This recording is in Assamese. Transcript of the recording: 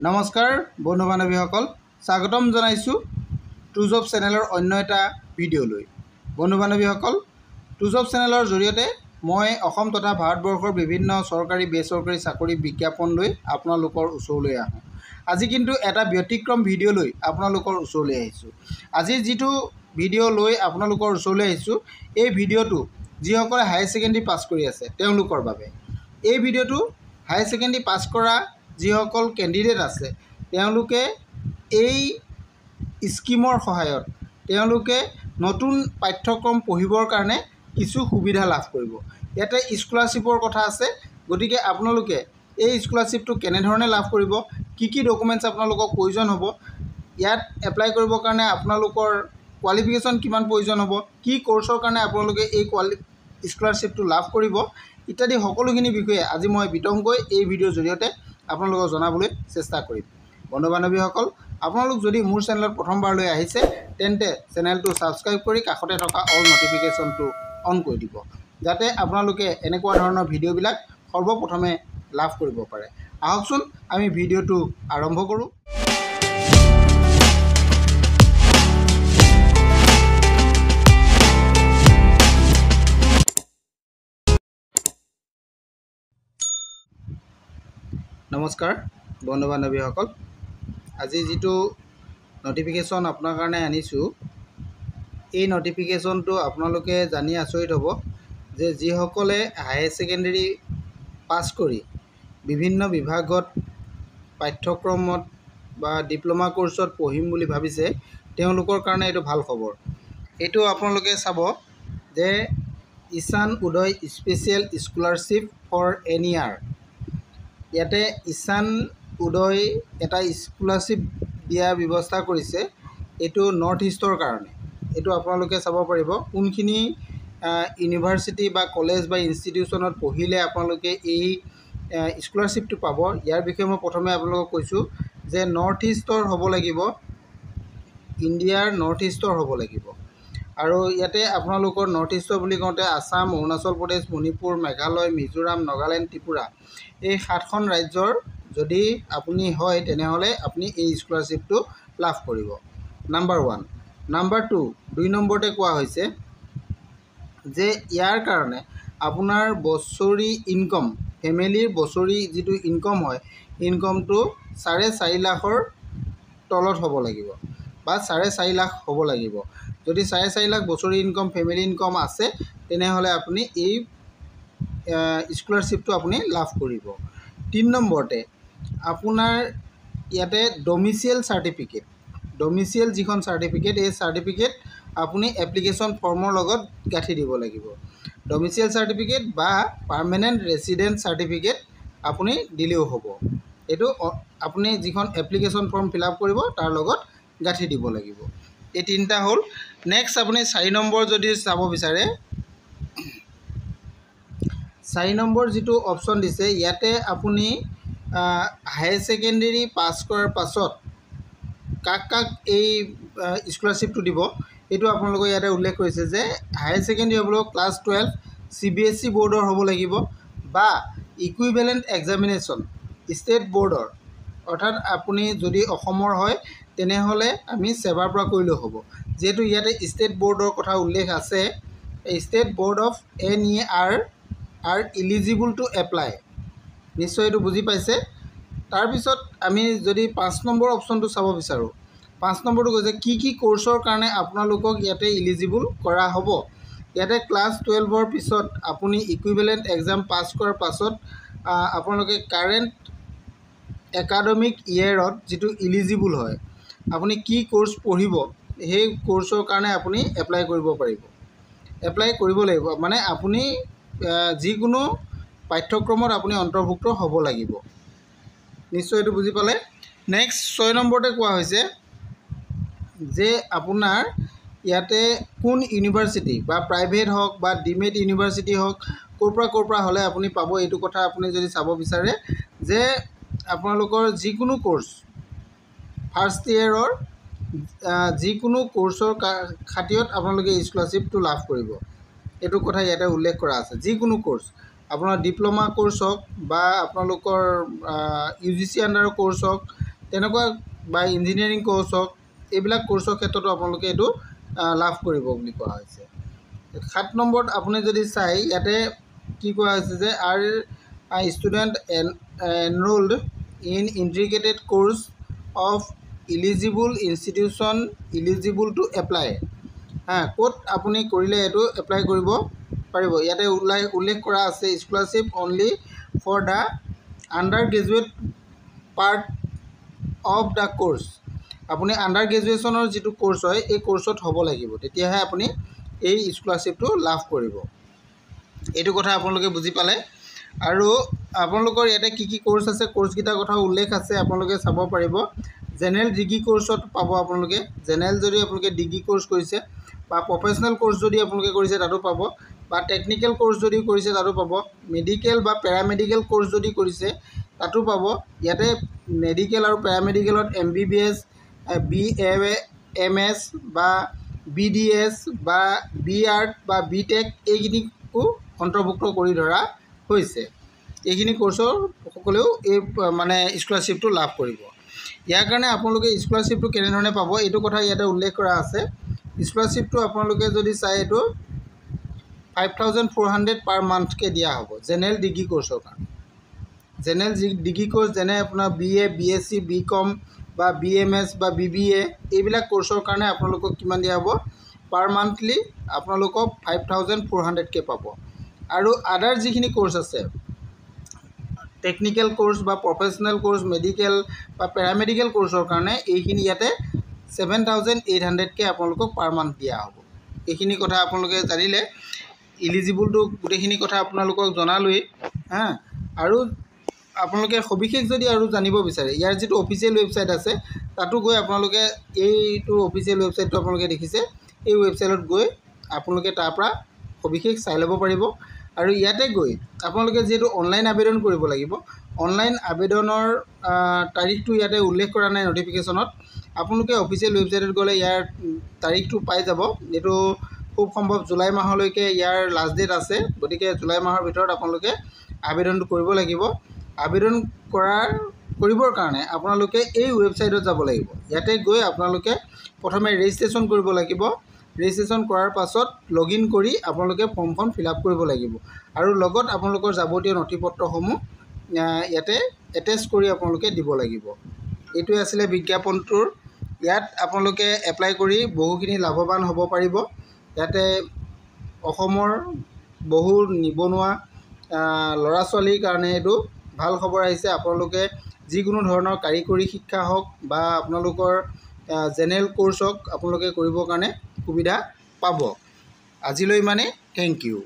নমস্কাৰ বন্ধু বান্ধৱীসকল, স্বাগতম জনাইছোঁ টুজব চেনেলৰ অন্য এটা ভিডিঅ'লৈ। বন্ধু বান্ধৱীসকল, টুজব চেনেলৰ জৰিয়তে মই অসম তথা ভাৰতবৰ্ষৰ বিভিন্ন চৰকাৰী বেচৰকাৰী চাকৰি বিজ্ঞাপন লৈ আপোনালোকৰ ওচৰলৈ আহোঁ। আজি কিন্তু এটা ব্যতিক্ৰম ভিডিঅ' লৈ আপোনালোকৰ ওচৰলৈ আহিছোঁ। আজি যিটো ভিডিঅ' লৈ আপোনালোকৰ ওচৰলৈ আহিছোঁ, এই ভিডিঅ'টো যিসকলে হায়াৰ ছেকেণ্ডেৰী পাছ কৰি আছে তেওঁলোকৰ বাবে। এই ভিডিঅ'টো হায়াৰ ছেকেণ্ডেৰী পাছ কৰা যিসকল কেণ্ডিডেট আছে তেওঁলোকে এই স্কিমৰ সহায়ত তেওঁলোকে নতুন পাঠ্যক্ৰম পঢ়িবৰ কাৰণে কিছু সুবিধা লাভ কৰিব। ইয়াতে স্কলাৰশ্বিপৰ কথা আছে, গতিকে আপোনালোকে এই স্কলাৰশ্বিপটো কেনেধৰণে লাভ কৰিব, কি কি ডকুমেণ্টছ আপোনালোকক প্ৰয়োজন হ'ব, ইয়াত এপ্লাই কৰিবৰ কাৰণে আপোনালোকৰ কোৱালিফিকেশ্যন কিমান প্ৰয়োজন হ'ব, কি কোৰ্চৰ কাৰণে আপোনালোকে এই স্কলাৰশ্বিপটো লাভ কৰিব ইত্যাদি সকলোখিনি বিষয়ে আজি মই বিতংকৈ এই ভিডিঅ'ৰ জৰিয়তে আপোনালোকক জনাবলৈ চেষ্টা কৰিম। বন্ধু বান্ধৱীসকল, আপোনালোক যদি মোৰ চেনেলত প্ৰথমবাৰলৈ আহিছে তেন্তে চেনেলটো ছাবস্ক্ৰাইব কৰি কাষতে থকা অল নটিফিকেশ্যনটো অন কৰি দিব, যাতে আপোনালোকে এনেকুৱা ধৰণৰ ভিডিঅ'বিলাক সৰ্বপ্ৰথমে লাভ কৰিব পাৰে। আহকচোন আমি ভিডিঅ'টো আৰম্ভ কৰোঁ। নমস্কাৰ বন্ধু বান্ধৱীসকল, আজি যিটো নটিফিকেশ্যন আপোনাৰ কাৰণে আনিছোঁ, এই নটিফিকেশ্যনটো আপোনালোকে জানি আচৰিত হ'ব যে যিসকলে হায়াৰ ছেকেণ্ডেৰী পাছ কৰি বিভিন্ন বিভাগত পাঠ্যক্ৰমত বা ডিপ্ল'মা কোৰ্চত পঢ়িম বুলি ভাবিছে তেওঁলোকৰ কাৰণে এইটো ভাল খবৰ। এইটো আপোনালোকে চাব যে ঈশান উদয় স্পেচিয়েল স্কলাৰশ্বিপ ফৰ NER। ইয়াতে ঈশান উদয় এটা স্কলাৰশ্বিপ দিয়াৰ ব্যৱস্থা কৰিছে, এইটো নৰ্থ ইষ্টৰ কাৰণে। এইটো আপোনালোকে চাব পাৰিব কোনখিনি ইউনিভাৰ্চিটি বা কলেজ বা ইনষ্টিটিউশ্যনত পঢ়িলে আপোনালোকে এই স্কলাৰশ্বিপটো পাব। ইয়াৰ বিষয়ে মই প্ৰথমে আপোনালোকক কৈছোঁ যে নৰ্থ ইষ্টৰ হ'ব লাগিব, ইণ্ডিয়াৰ নৰ্থ ইষ্টৰ হ'ব লাগিব। আৰু ইয়াতে আপোনালোকৰ নৰ্থ ইষ্টৰ বুলি কওঁতে আসাম, অৰুণাচল প্ৰদেশ, মণিপুৰ, মেঘালয়, মিজোৰাম, নাগালেণ্ড, ত্ৰিপুৰা এই 7খন ৰাজ্যৰ যদি আপুনি হয় তেনেহ'লে আপুনি এই স্কলাৰশ্বিপটো লাভ কৰিব। নাম্বাৰ 1। নাম্বাৰ 2, 2 নম্বৰতে কোৱা হৈছে যে ইয়াৰ কাৰণে আপোনাৰ বছৰি ইনকম, ফেমিলিৰ বছৰি যিটো ইনকম হয়, ইনকমটো 4.5 লাখৰ তলত হ'ব লাগিব বা 4.5 লাখ হ'ব লাগিব। যদি 4.5 লাখ বছৰি ইনকম ফেমিলি ইনকম আছে তেনেহ'লে আপুনি এই স্কলাৰশ্বিপটো আপুনি লাভ কৰিব। 3 নম্বৰতে আপোনাৰ ইয়াতে ডমিচিয়েল চাৰ্টিফিকেট, ডমিচিয়েল যিখন চাৰ্টিফিকেট, এই চাৰ্টিফিকেট আপুনি এপ্লিকেশ্যন ফৰ্মৰ লগত গাঁঠি দিব লাগিব। ডমিচিয়েল চাৰ্টিফিকেট বা পাৰ্মানেণ্ট ৰেচিডেণ্ট চাৰ্টিফিকেট আপুনি দিলেও হ'ব। এইটো আপুনি যিখন এপ্লিকেশ্যন ফৰ্ম ফিল আপ কৰিব তাৰ লগত গাঁঠি দিব লাগিব। এই 3টা হ'ল। নেক্সট আপুনি 4 নম্বৰ যদি চাব বিচাৰে, 4 নম্বৰ যিটো অপশ্যন দিছে ইয়াতে আপুনি হায়াৰ ছেকেণ্ডেৰী পাছ কৰাৰ পাছত কাক কাক এই স্কলাৰশ্বিপটো দিব এইটো আপোনালোকে ইয়াতে উল্লেখ কৰিছে যে হায়াৰ ছেকেণ্ডেৰী হ'ব ক্লাছ 12 CBSE বৰ্ডৰ হ'ব লাগিব বা ইকুইভেলেণ্ট এক্সামিনেশ্যন ষ্টেট বৰ্ডৰ, অৰ্থাৎ আপুনি যদি অসমৰ হয় তেনেহ'লে আমি ছেবাৰ পৰা কৰিলেও হ'ব। যিহেতু ইয়াতে ষ্টেট বৰ্ডৰ কথা উল্লেখ আছে, state board of NER are eligible to apply, নিশ্চয় এইটো বুজি পাইছে। তাৰপিছত আমি যদি 5 নম্বৰ অপশ্যনটো চাব বিচাৰোঁ, 5 নম্বৰটো কৈছে কি কি কোৰ্চৰ কাৰণে আপোনালোকক ইয়াতে ইলিজিবল কৰা হ'ব। ইয়াতে ক্লাছ 12ৰ পিছত আপুনি ইকুইভেলেণ্ট এক্সাম পাছ কৰাৰ পাছত আপোনালোকে কাৰেণ্ট একাডেমিক ইয়েৰত যিটো ইলিজিবল হয়, আপুনি কি কোৰ্চ পঢ়িব সেই কোৰ্চৰ কাৰণে আপুনি এপ্লাই কৰিব পাৰিব, এপ্লাই কৰিব লাগিব। মানে আপুনি যিকোনো পাঠ্যক্ৰমত আপুনি অন্তৰ্ভুক্ত হ'ব লাগিব। নিশ্চয় এইটো বুজি পালে। নেক্সট 6 নম্বৰতে কোৱা হৈছে যে আপোনাৰ ইয়াতে কোন ইউনিভাৰ্চিটি বা প্ৰাইভেট হওক বা ডিমেড ইউনিভাৰ্চিটি হওক ক'ৰ পৰা হ'লে আপুনি পাব। এইটো কথা আপুনি যদি চাব বিচাৰে যে আপোনালোকৰ যিকোনো কোৰ্চ ফাৰ্ষ্ট ইয়েৰৰ যিকোনো কোৰ্চৰ খাতিৰত আপোনালোকে স্কলাৰশ্বিপটো লাভ কৰিব, এইটো কথা ইয়াতে উল্লেখ কৰা আছে। যিকোনো কোৰ্চ আপোনাৰ ডিপ্ল'মা কোৰ্চ হওক বা আপোনালোকৰ UGC আণ্ডাৰৰ কোৰ্চ হওক তেনেকুৱা বা ইঞ্জিনিয়াৰিং কোৰ্চ হওক এইবিলাক কোৰ্চৰ ক্ষেত্ৰতো আপোনালোকে এইটো লাভ কৰিব বুলি কোৱা হৈছে। 7 নম্বৰত আপুনি যদি চাই ইয়াতে কি কোৱা হৈছে যে student enrolled in integrated course of eligible institution eligible to apply. ক'ত আপুনি কৰিলে এইটো এপ্লাই কৰিব পাৰিব। ইয়াতে উল্লেখ কৰা আছে scholarship only for the undergraduate part of the course. আপুনি আণ্ডাৰ গ্ৰেজুৱেশ্যনৰ যিটো কোৰ্চ হয় এই কোৰ্চত হ'ব লাগিব, তেতিয়াহে আপুনি এই স্কলাৰশ্বিপটো লাভ কৰিব। এইটো কথা আপোনালোকে বুজি পালে। আৰু আপোনালোকৰ ইয়াতে কি কি কোৰ্চ আছে, কোৰ্চকেইটাৰ কথা উল্লেখ আছে, আপোনালোকে চাব পাৰিব। জেনেৰেল ডিগ্ৰী কোৰ্চত পাব আপোনালোকে। জেনেৰেল যদি আপোনালোকে ডিগ্ৰী কোৰ্চ কৰিছে বা প্ৰফেচনেল কোৰ্চ যদি আপোনালোকে কৰিছে তাতো পাব, বা টেকনিকেল কোৰ্চ যদি কৰিছে তাতো পাব, মেডিকেল বা পেৰামেডিকেল কোৰ্চ যদি কৰিছে তাতো পাব। ইয়াতে মেডিকেল আৰু পেৰামেডিকেলত MBBS, BMS বা BDS বা BArt বা BTech এইখিনিকো অন্তৰ্ভুক্ত কৰি ধৰা হৈছে। এইখিনি কোৰ্চৰ সকলেও এই মানে স্কলাৰশ্বিপটো লাভ কৰিব। ইয়াৰ কাৰণে আপোনালোকে স্কলাৰশ্বিপটো কেনেধৰণে পাব এইটো কথা ইয়াতে উল্লেখ কৰা আছে। স্কলাৰশ্বিপটো আপোনালোকে যদি চাই এইটো 5400 পাৰ মান্থকৈ দিয়া হ'ব জেনেৰেল ডিগ্ৰী কোৰ্চৰ কাৰণে। জেনেৰেল ডিগ্ৰী কোৰ্চ যেনে আপোনাৰ BA, BSc, BCom বা BMS বা BBA এইবিলাক কোৰ্চৰ কাৰণে আপোনালোকক কিমান দিয়া হ'ব, পাৰ মান্থলি আপোনালোকক 5400কৈ পাব। আৰু আদাৰ যিখিনি কোৰ্চ আছে টেকনিকেল কোৰ্চ বা প্ৰফেচনেল কোৰ্চ, মেডিকেল বা পেৰামেডিকেল কোৰ্চৰ কাৰণে এইখিনি ইয়াতে 7800কৈ আপোনালোকক পাৰ মান্থ দিয়া হ'ব। এইখিনি কথা আপোনালোকে জানিলে। ইলিজিবলটো গোটেইখিনি কথা আপোনালোকক জনালোৱেই। আৰু আপোনালোকে সবিশেষ যদি আৰু জানিব বিচাৰে ইয়াৰ যিটো অফিচিয়েল ৱেবছাইট আছে তাতো গৈ আপোনালোকে এইটো অফিচিয়েল ৱেবছাইটটো আপোনালোকে দেখিছে, এই ৱেবছাইটত গৈ আপোনালোকে তাৰ পৰা সবিশেষ চাই ল'ব পাৰিব। আৰু ইয়াতে গৈ আপোনালোকে যিহেতু অনলাইন আবেদন কৰিব লাগিব, অনলাইন আবেদনৰ তাৰিখটো ইয়াতে উল্লেখ কৰা নাই ন'টিফিকেশ্যনত। আপোনালোকে অফিচিয়েল ৱেবছাইটত গ'লে ইয়াৰ তাৰিখটো পাই যাব। এইটো খুব সম্ভৱ জুলাই মাহলৈকে ইয়াৰ লাষ্ট ডেট আছে, গতিকে জুলাই মাহৰ ভিতৰত আপোনালোকে আবেদনটো কৰিব লাগিব। আবেদন কৰিবৰ কাৰণে আপোনালোকে এই ৱেবছাইটত যাব লাগিব। ইয়াতে গৈ আপোনালোকে প্ৰথমে ৰেজিষ্ট্ৰেশ্যন কৰিব লাগিব। ৰেজিষ্ট্ৰেশ্যন কৰাৰ পাছত লগইন কৰি আপোনালোকে ফৰ্মখন ফিল আপ কৰিব লাগিব। আৰু লগত আপোনালোকৰ যাৱতীয় নথিপত্ৰসমূহ ইয়াতে এটেচ কৰি আপোনালোকে দিব লাগিব। এইটোৱে আছিলে বিজ্ঞাপনটোৰ। ইয়াত আপোনালোকে এপ্লাই কৰি বহুখিনি লাভৱান হ'ব পাৰিব। ইয়াতে অসমৰ বহু নিবনুৱা ল'ৰা ছোৱালীৰ কাৰণে এইটো ভাল খবৰ আহিছে। আপোনালোকে যিকোনো ধৰণৰ কাৰিকৰী শিক্ষা হওক বা আপোনালোকৰ জেনেৰেল কোৰ্চ হওক আপোনালোকে কৰিবৰ কাৰণে সুবিধা পাব। আজিলৈ ইমানেই। Thank U.